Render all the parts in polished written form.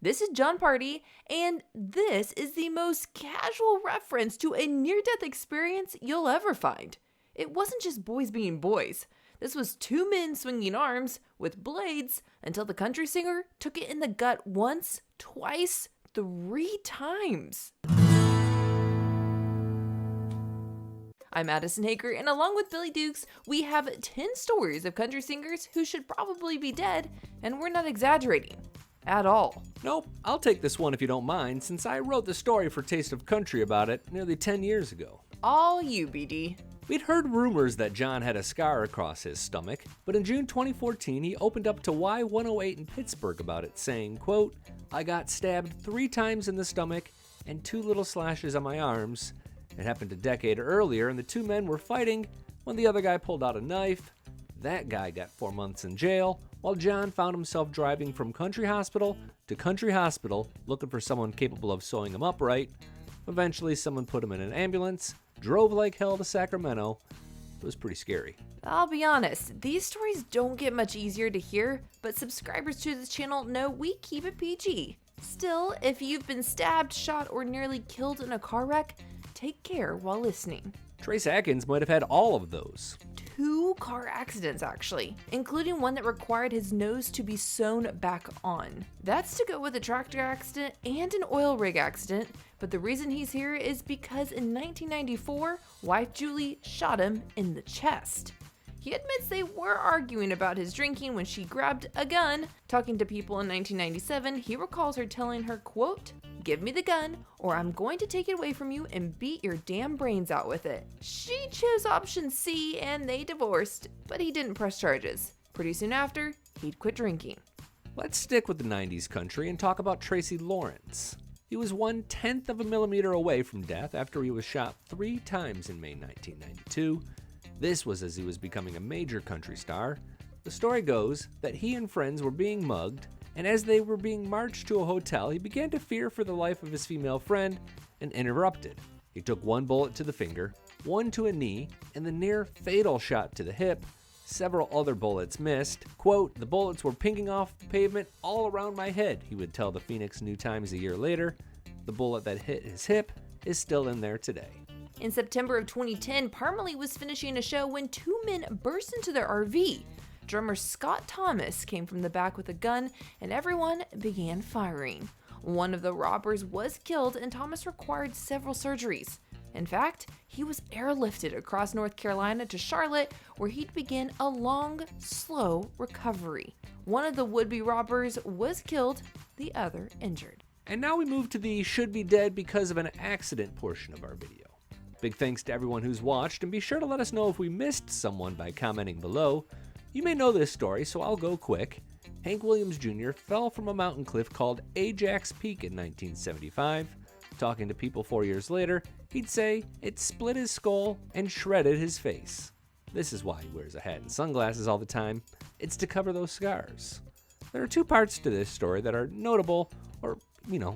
This is Jon Pardi, and this is the most casual reference to a near-death experience you'll ever find. It wasn't just boys being boys. This was two men swinging arms with blades until the country singer took it in the gut once, twice, 3 times. I'm Addison Hager, and along with Billy Dukes, we have 10 stories of country singers who should probably be dead, and we're not exaggerating. At all. Nope, I'll take this one if you don't mind, since I wrote the story for Taste of Country about it nearly 10 years ago. All you, BD. We'd heard rumors that Jon had a scar across his stomach, but in June 2014, he opened up to Y108 in Pittsburgh about it, saying, quote, "I got stabbed 3 times in the stomach and 2 little slashes on my arms. It happened a decade earlier, and the 2 men were fighting when the other guy pulled out a knife. That guy got 4 months in jail, while Jon found himself driving from country hospital to country hospital looking for someone capable of sewing him up right. Eventually, someone put him in an ambulance, drove like hell to Sacramento. It was pretty scary." I'll be honest, these stories don't get much easier to hear, but subscribers to this channel know we keep it PG. Still, if you've been stabbed, shot, or nearly killed in a car wreck, take care while listening. Trace Adkins might have had all of those. 2 car accidents, actually, including one that required his nose to be sewn back on. That's to go with a tractor accident and an oil rig accident, but the reason he's here is because in 1994, wife Julie shot him in the chest. He admits they were arguing about his drinking when she grabbed a gun. Talking to People in 1997, he recalls her telling her, quote, "Give me the gun, or I'm going to take it away from you and beat your damn brains out with it." She chose option C and they divorced, but he didn't press charges. Pretty soon after, he'd quit drinking. Let's stick with the 90s country and talk about Tracy Lawrence. He was 1/10 of a millimeter away from death after he was shot 3 times in May 1992. This was as he was becoming a major country star. The story goes that he and friends were being mugged, and as they were being marched to a hotel, he began to fear for the life of his female friend and interrupted. He took 1 bullet to the finger, 1 to a knee, and the near fatal shot to the hip. Several other bullets missed. Quote, "The bullets were pinging off the pavement all around my head," he would tell the Phoenix New Times a year later. The bullet that hit his hip is still in there today. In September of 2010, Parmalee was finishing a show when 2 men burst into their RV. Drummer Scott Thomas came from the back with a gun, and everyone began firing. One of the robbers was killed, and Thomas required several surgeries. In fact, he was airlifted across North Carolina to Charlotte, where he'd begin a long, slow recovery. One of the would-be robbers was killed, the other injured. And now we move to the should be dead because of an accident portion of our video. Big thanks to everyone who's watched, and be sure to let us know if we missed someone by commenting below. You may know this story, so I'll go quick. Hank Williams Jr. fell from a mountain cliff called Ajax Peak in 1975. Talking to People 4 years later, he'd say it split his skull and shredded his face. This is why he wears a hat and sunglasses all the time. It's to cover those scars. There are 2 parts to this story that are notable, or,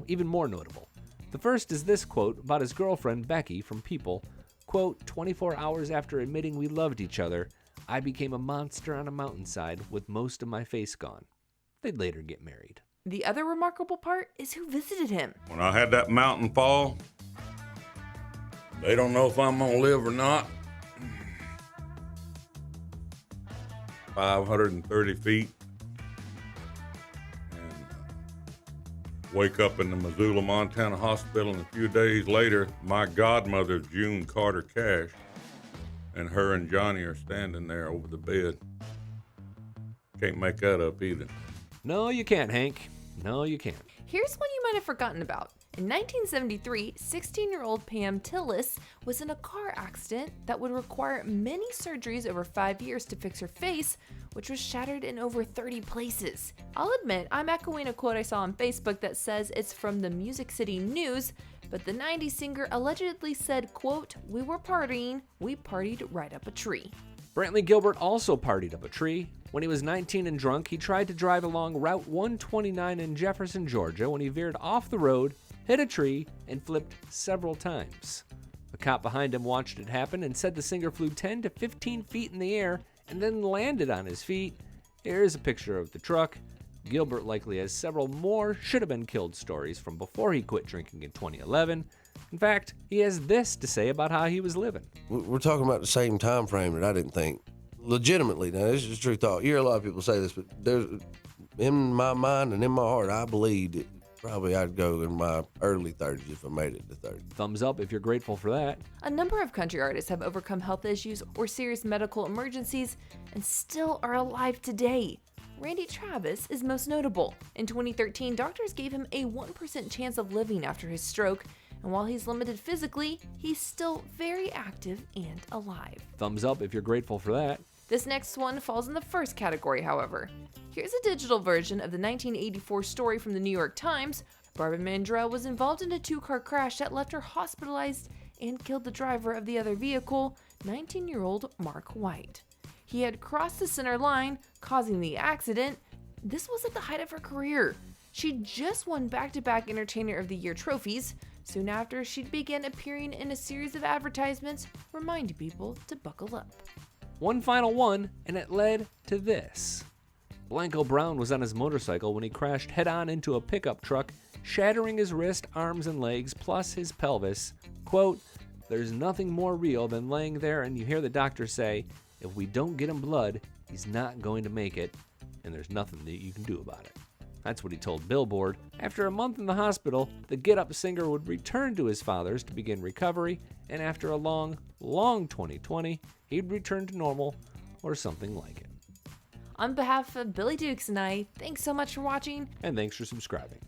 even more notable. The first is this quote about his girlfriend, Becky, from People. Quote, "24 hours after admitting we loved each other, I became a monster on a mountainside with most of my face gone." They'd later get married. The other remarkable part is who visited him. When I had that mountain fall, they don't know if I'm gonna live or not. 530 feet. Wake up in the Missoula, Montana hospital, and a few days later, my godmother, June Carter Cash, and her and Johnny are standing there over the bed. Can't make that up either. No, you can't, Hank. No, you can't. Here's one you might have forgotten about. In 1973, 16-year-old Pam Tillis was in a car accident that would require many surgeries over 5 years to fix her face, which was shattered in over 30 places. I'll admit, I'm echoing a quote I saw on Facebook that says it's from the Music City News, but the 90s singer allegedly said, quote, "We were partying, we partied right up a tree." Brantley Gilbert also partied up a tree. When he was 19 and drunk, he tried to drive along Route 129 in Jefferson, Georgia, when he veered off the road, hit a tree, and flipped several times. A cop behind him watched it happen and said the singer flew 10 to 15 feet in the air and then landed on his feet. Here's a picture of the truck. Gilbert likely has several more should-have-been-killed stories from before he quit drinking in 2011. In fact, he has this to say about how he was living. We're talking about the same time frame that I didn't think. Legitimately, now this is true thought. You hear a lot of people say this, but there's, in my mind and in my heart, I believe that probably I'd go in my early 30s if I made it to 30. Thumbs up if you're grateful for that. A number of country artists have overcome health issues or serious medical emergencies and still are alive today. Randy Travis is most notable. In 2013, doctors gave him a 1% chance of living after his stroke, and while he's limited physically, he's still very active and alive. Thumbs up if you're grateful for that. This next one falls in the first category, however. Here's a digital version of the 1984 story from the New York Times. Barbara Mandrell was involved in a two-car crash that left her hospitalized and killed the driver of the other vehicle, 19-year-old Mark White. He had crossed the center line, causing the accident. This was at the height of her career. She just won back-to-back Entertainer of the Year trophies. Soon after, she'd began appearing in a series of advertisements, reminding people to buckle up. One final one, and it led to this. Blanco Brown was on his motorcycle when he crashed head-on into a pickup truck, shattering his wrist, arms, and legs, plus his pelvis. Quote, "There's nothing more real than laying there and you hear the doctor say, if we don't get him blood, he's not going to make it, and there's nothing that you can do about it." That's what he told Billboard. After a month in the hospital, the Get Up singer would return to his father's to begin recovery, and after a long 2020, he'd return to normal, or something like it. On behalf of Billy Dukes and I, thanks so much for watching. And thanks for subscribing.